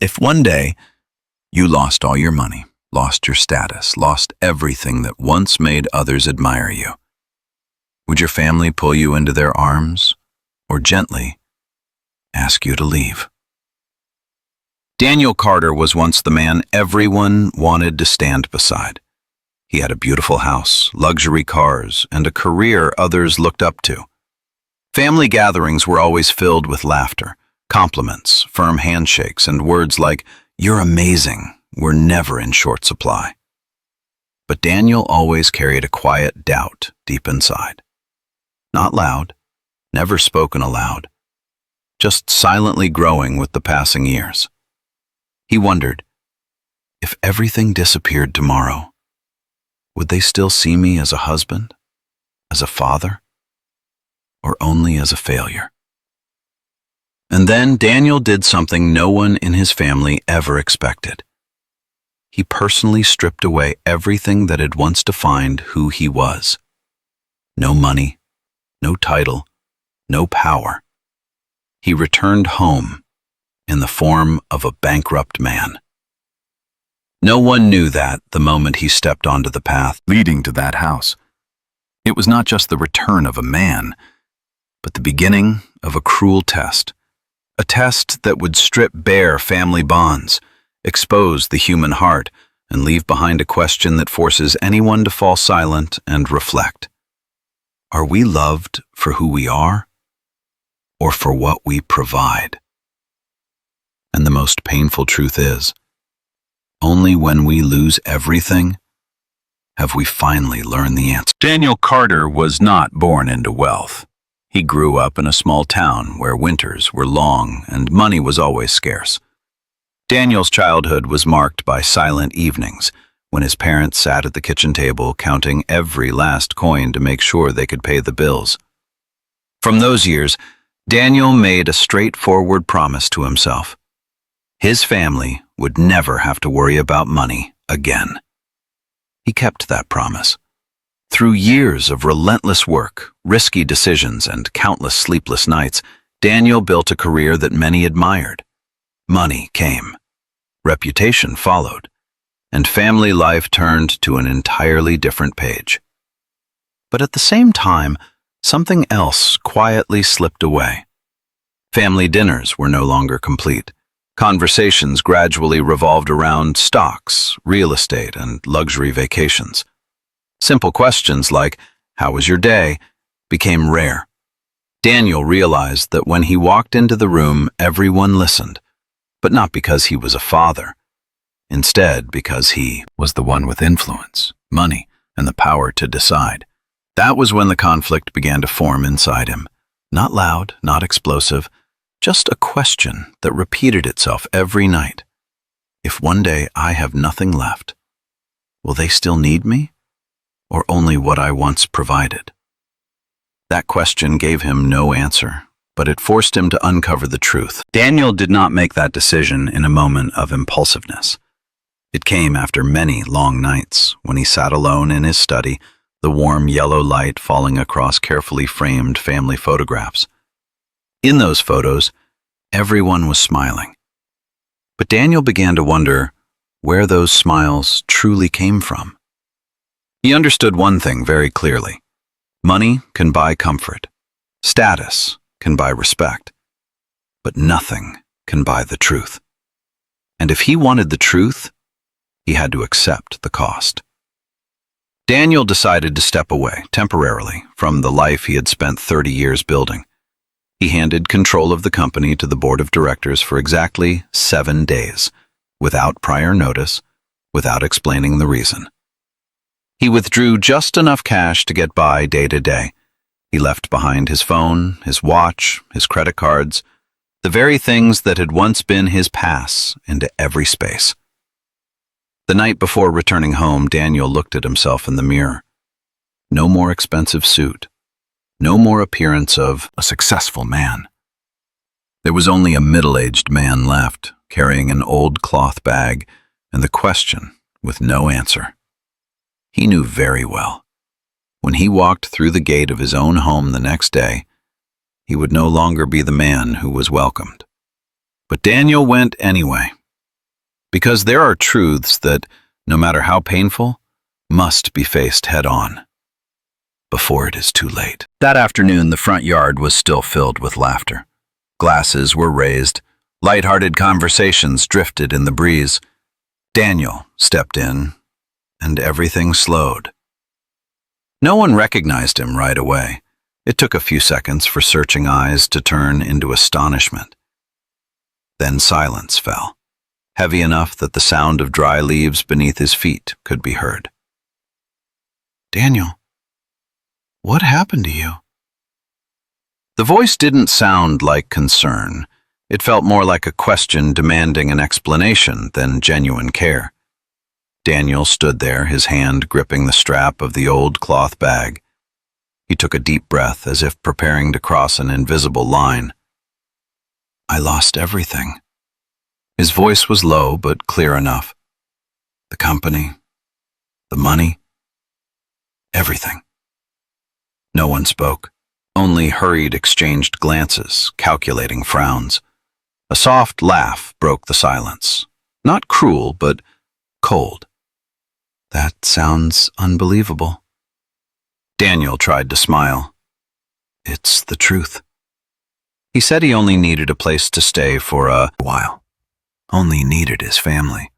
If one day you lost all your money, lost your status, lost everything that once made others admire you, would your family pull you into their arms or gently ask you to leave? Daniel Carter was once the man everyone wanted to stand beside. He had a beautiful house, luxury cars, and a career others looked up to. Family gatherings were always filled with laughter, compliments, firm handshakes, and words like, "You're amazing," were never in short supply. But Daniel always carried a quiet doubt deep inside. Not loud, never spoken aloud, just silently growing with the passing years. He wondered, if everything disappeared tomorrow, would they still see me as a husband, as a father, or only as a failure? And then Daniel did something no one in his family ever expected. He personally stripped away everything that had once defined who he was. No money, no title, no power. He returned home in the form of a bankrupt man. No one knew that the moment he stepped onto the path leading to that house. It was not just the return of a man, but the beginning of a cruel test. A test that would strip bare family bonds, expose the human heart, and leave behind a question that forces anyone to fall silent and reflect. Are we loved for who we are, or for what we provide? And the most painful truth is, only when we lose everything have we finally learned the answer. Daniel Carter was not born into wealth. He grew up in a small town where winters were long and money was always scarce. Daniel's childhood was marked by silent evenings when his parents sat at the kitchen table counting every last coin to make sure they could pay the bills. From those years, Daniel made a straightforward promise to himself. His family would never have to worry about money again. He kept that promise. Through years of relentless work, risky decisions, and countless sleepless nights, Daniel built a career that many admired. Money came, reputation followed, and family life turned to an entirely different page. But at the same time, something else quietly slipped away. Family dinners were no longer complete. Conversations gradually revolved around stocks, real estate, and luxury vacations. Simple questions like, "How was your day?" became rare. Daniel realized that when he walked into the room, everyone listened, but not because he was a father. Instead, because he was the one with influence, money, and the power to decide. That was when the conflict began to form inside him. Not loud, not explosive, just a question that repeated itself every night. If one day I have nothing left, will they still need me, or only what I once provided? That question gave him no answer, but it forced him to uncover the truth. Daniel did not make that decision in a moment of impulsiveness. It came after many long nights when he sat alone in his study, the warm yellow light falling across carefully framed family photographs. In those photos, everyone was smiling. But Daniel began to wonder where those smiles truly came from. He understood one thing very clearly. Money can buy comfort. Status can buy respect. But nothing can buy the truth. And if he wanted the truth, he had to accept the cost. Daniel decided to step away, temporarily, from the life he had spent 30 years building. He handed control of the company to the board of directors for exactly 7 days, without prior notice, without explaining the reason. He withdrew just enough cash to get by day to day. He left behind his phone, his watch, his credit cards, the very things that had once been his pass into every space. The night before returning home, Daniel looked at himself in the mirror. No more expensive suit. No more appearance of a successful man. There was only a middle-aged man left, carrying an old cloth bag, and the question with no answer. He knew very well. When he walked through the gate of his own home the next day, he would no longer be the man who was welcomed. But Daniel went anyway, Because there are truths that, no matter how painful, must be faced head-on before it is too late. That afternoon, the front yard was still filled with laughter. Glasses were raised, light-hearted conversations drifted in the breeze. Daniel stepped in, and everything slowed. No one recognized him right away. It took a few seconds for searching eyes to turn into astonishment. Then silence fell, heavy enough that the sound of dry leaves beneath his feet could be heard. "Daniel, what happened to you?" The voice didn't sound like concern. It felt more like a question demanding an explanation than genuine care. Daniel stood there, his hand gripping the strap of the old cloth bag. He took a deep breath as if preparing to cross an invisible line. "I lost everything." His voice was low but clear enough. "The company, the money, everything." No one spoke, only hurried exchanged glances, calculating frowns. A soft laugh broke the silence. Not cruel, but cold. "That sounds unbelievable." Daniel tried to smile. "It's the truth." He said he only needed a place to stay for a while. Only needed his family.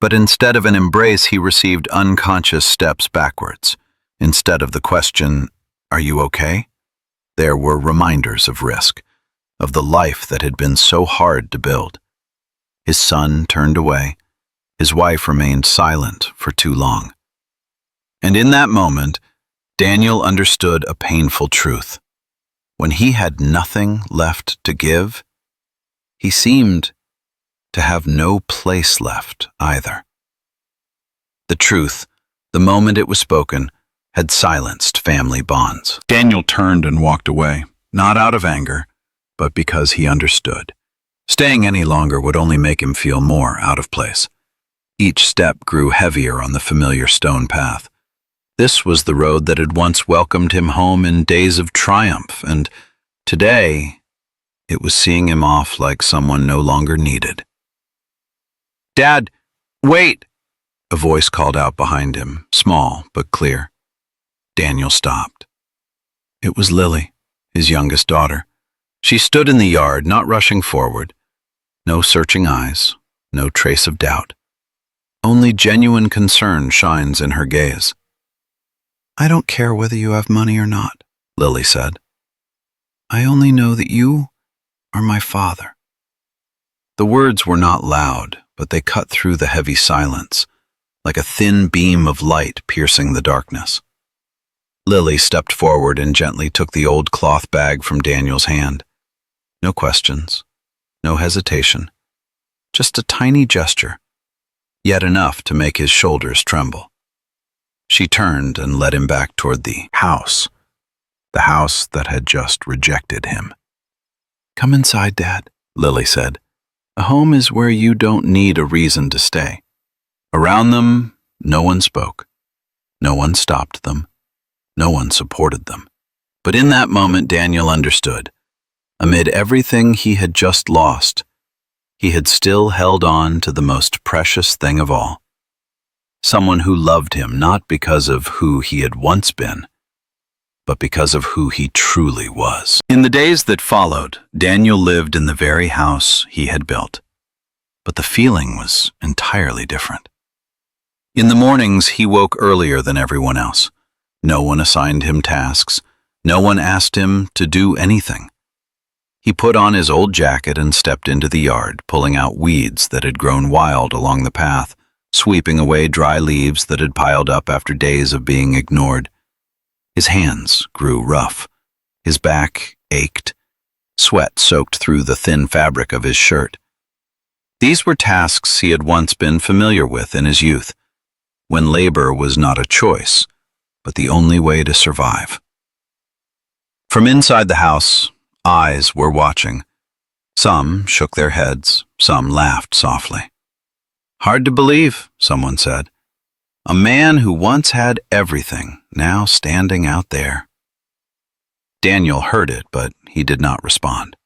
But instead of an embrace, he received unconscious steps backwards. Instead of the question, "Are you okay?" there were reminders of risk, of the life that had been so hard to build. His son turned away. His wife remained silent for too long. And in that moment, Daniel understood a painful truth. When he had nothing left to give, he seemed to have no place left either. The truth, the moment it was spoken, had silenced family bonds. Daniel turned and walked away, not out of anger, but because he understood. Staying any longer would only make him feel more out of place. Each step grew heavier on the familiar stone path. This was the road that had once welcomed him home in days of triumph, and today it was seeing him off like someone no longer needed. "Dad, wait!" a voice called out behind him, small but clear. Daniel stopped. It was Lily, his youngest daughter. She stood in the yard, not rushing forward. No searching eyes, no trace of doubt. Only genuine concern shines in her gaze. "I don't care whether you have money or not," Lily said. "I only know that you are my father." The words were not loud, but they cut through the heavy silence, like a thin beam of light piercing the darkness. Lily stepped forward and gently took the old cloth bag from Daniel's hand. No questions, no hesitation, just a tiny gesture, yet enough to make his shoulders tremble. She turned and led him back toward the house that had just rejected him. "Come inside, Dad," Lily said. "A home is where you don't need a reason to stay." Around them, no one spoke. No one stopped them. No one supported them. But in that moment, Daniel understood. Amid everything he had just lost, he had still held on to the most precious thing of all. Someone who loved him not because of who he had once been, but because of who he truly was. In the days that followed, Daniel lived in the very house he had built. But the feeling was entirely different. In the mornings, he woke earlier than everyone else. No one assigned him tasks. No one asked him to do anything. He put on his old jacket and stepped into the yard, pulling out weeds that had grown wild along the path, sweeping away dry leaves that had piled up after days of being ignored. His hands grew rough. His back ached. Sweat soaked through the thin fabric of his shirt. These were tasks he had once been familiar with in his youth, when labor was not a choice, but the only way to survive. From inside the house, eyes were watching. Some shook their heads, some laughed softly. "Hard to believe," someone said. "A man who once had everything, now standing out there." Daniel heard it, but he did not respond,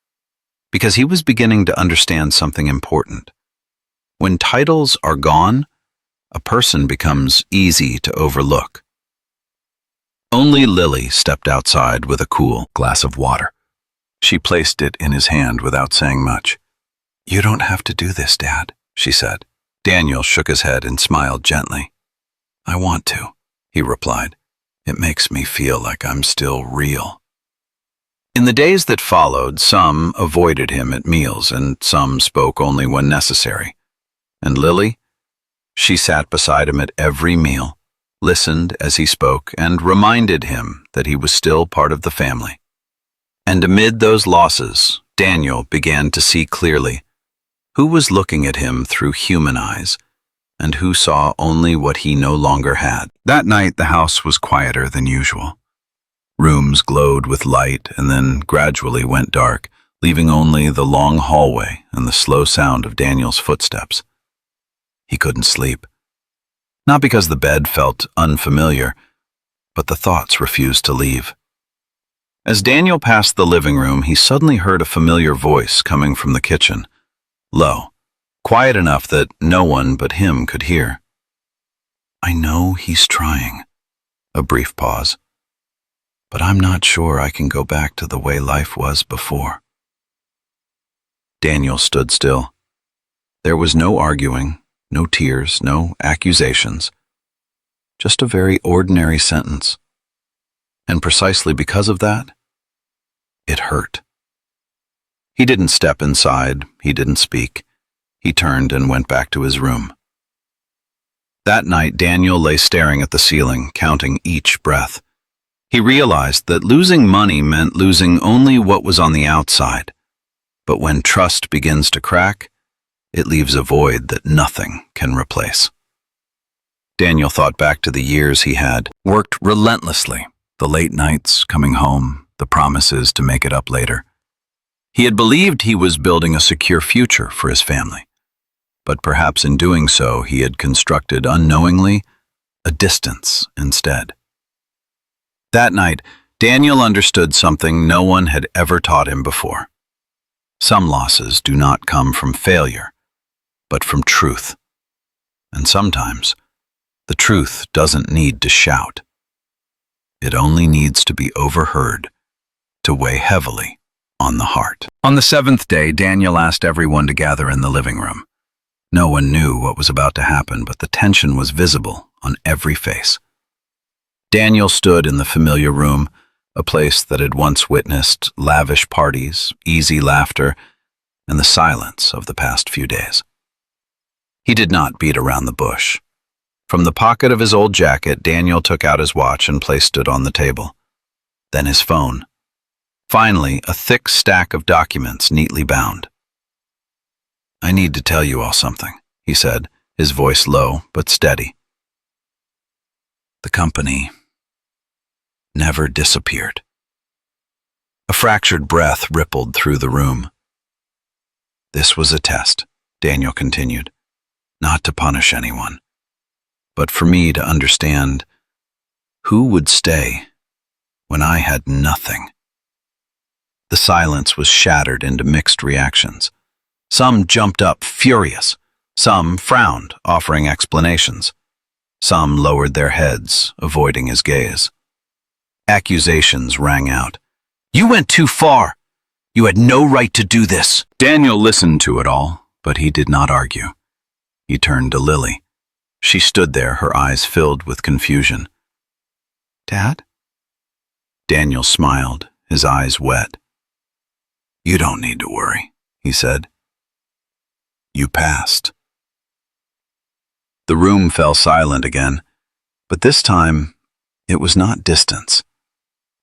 because he was beginning to understand something important. When titles are gone, a person becomes easy to overlook. Only Lily stepped outside with a cool glass of water. She placed it in his hand without saying much. "You don't have to do this, Dad," she said. Daniel shook his head and smiled gently. "I want to," he replied. "It makes me feel like I'm still real." In the days that followed, some avoided him at meals and some spoke only when necessary. And Lily? She sat beside him at every meal, listened as he spoke, and reminded him that he was still part of the family. And amid those losses, Daniel began to see clearly who was looking at him through human eyes and who saw only what he no longer had. That night, the house was quieter than usual. Rooms glowed with light and then gradually went dark, leaving only the long hallway and the slow sound of Daniel's footsteps. He couldn't sleep. Not because the bed felt unfamiliar, but the thoughts refused to leave. As Daniel passed the living room, he suddenly heard a familiar voice coming from the kitchen, low, quiet enough that no one but him could hear. "I know he's trying." A brief pause. "But I'm not sure I can go back to the way life was before." Daniel stood still. There was no arguing, no tears, no accusations. Just a very ordinary sentence. And precisely because of that, it hurt. He didn't step inside, he didn't speak. He turned and went back to his room. That night, Daniel lay staring at the ceiling, counting each breath. He realized that losing money meant losing only what was on the outside. But when trust begins to crack, it leaves a void that nothing can replace. Daniel thought back to the years he had worked relentlessly, the late nights coming home, the promises to make it up later. He had believed he was building a secure future for his family, but perhaps in doing so he had constructed unknowingly a distance instead. That night, Daniel understood something no one had ever taught him before. Some losses do not come from failure, but from truth. And sometimes, the truth doesn't need to shout. It only needs to be overheard, to weigh heavily on the heart. On the seventh day, Daniel asked everyone to gather in the living room. No one knew what was about to happen, but the tension was visible on every face. Daniel stood in the familiar room, a place that had once witnessed lavish parties, easy laughter, and the silence of the past few days. He did not beat around the bush. From the pocket of his old jacket, Daniel took out his watch and placed it on the table. Then his phone. Finally, a thick stack of documents neatly bound. "I need to tell you all something," he said, his voice low but steady. "The company never disappeared." A fractured breath rippled through the room. "This was a test," Daniel continued, "not to punish anyone, but for me to understand who would stay when I had nothing." The silence was shattered into mixed reactions. Some jumped up, furious. Some frowned, offering explanations. Some lowered their heads, avoiding his gaze. Accusations rang out. "You went too far. You had no right to do this." Daniel listened to it all, but he did not argue. He turned to Lily. She stood there, her eyes filled with confusion. "Dad?" Daniel smiled, his eyes wet. "You don't need to worry," he said. "You passed." The room fell silent again, but this time it was not distance.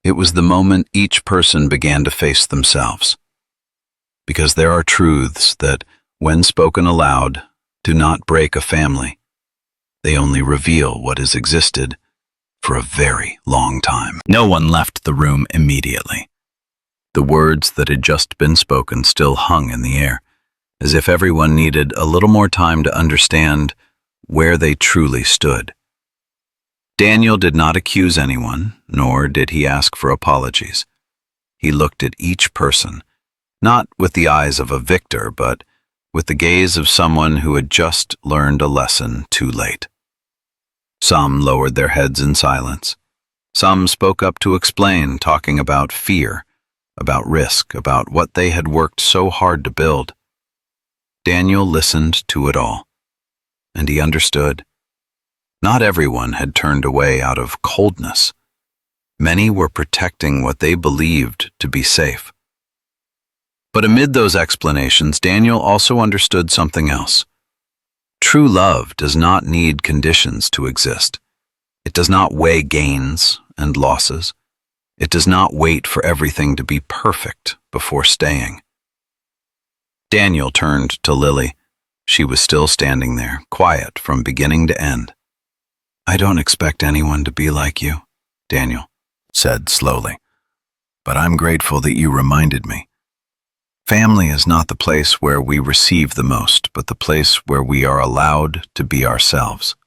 It was the moment each person began to face themselves. Because there are truths that, when spoken aloud, do not break a family. They only reveal what has existed for a very long time. No one left the room immediately. The words that had just been spoken still hung in the air, as if everyone needed a little more time to understand where they truly stood. Daniel did not accuse anyone, nor did he ask for apologies. He looked at each person, not with the eyes of a victor, but with the gaze of someone who had just learned a lesson too late. Some lowered their heads in silence. Some spoke up to explain, talking about fear, about risk, about what they had worked so hard to build. Daniel listened to it all, and he understood. Not everyone had turned away out of coldness. Many were protecting what they believed to be safe. But amid those explanations, Daniel also understood something else. True love does not need conditions to exist. It does not weigh gains and losses. It does not wait for everything to be perfect before staying. Daniel turned to Lily. She was still standing there, quiet from beginning to end. "I don't expect anyone to be like you," Daniel said slowly, "but I'm grateful that you reminded me. Family is not the place where we receive the most, but the place where we are allowed to be ourselves."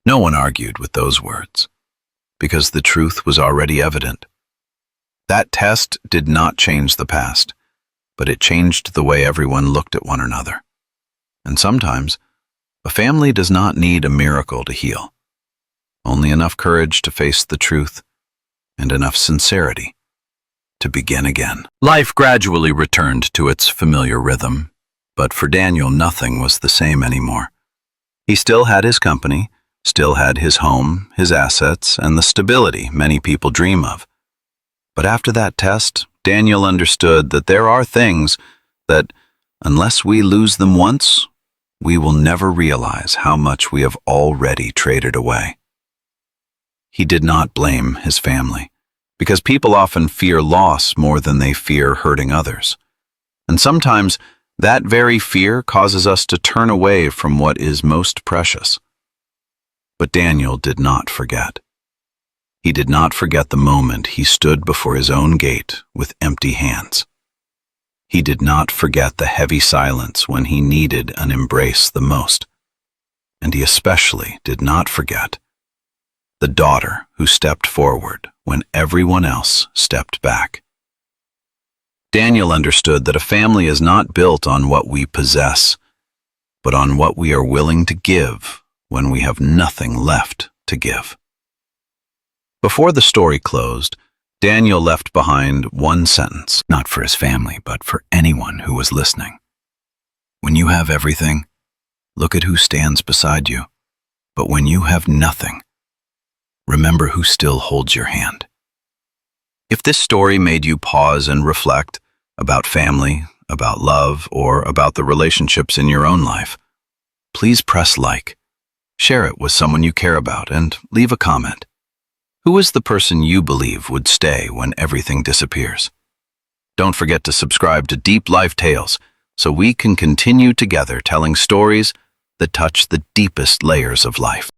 No one argued with those words, because the truth was already evident. That test did not change the past, but it changed the way everyone looked at one another. And sometimes, a family does not need a miracle to heal, only enough courage to face the truth and enough sincerity to begin again. Life gradually returned to its familiar rhythm, but for Daniel nothing was the same anymore. He still had his company, still had his home, his assets, and the stability many people dream of. But after that test, Daniel understood that there are things that, unless we lose them once, we will never realize how much we have already traded away. He did not blame his family, because people often fear loss more than they fear hurting others. And sometimes that very fear causes us to turn away from what is most precious. But Daniel did not forget. He did not forget the moment he stood before his own gate with empty hands. He did not forget the heavy silence when he needed an embrace the most. And he especially did not forget the daughter who stepped forward when everyone else stepped back. Daniel understood that a family is not built on what we possess, but on what we are willing to give when we have nothing left to give. Before the story closed, Daniel left behind one sentence, not for his family, but for anyone who was listening. When you have everything, look at who stands beside you. But when you have nothing, remember who still holds your hand. If this story made you pause and reflect about family, about love, or about the relationships in your own life, please press like, share it with someone you care about, and leave a comment. Who is the person you believe would stay when everything disappears? Don't forget to subscribe to Deep Life Tales so we can continue together telling stories that touch the deepest layers of life.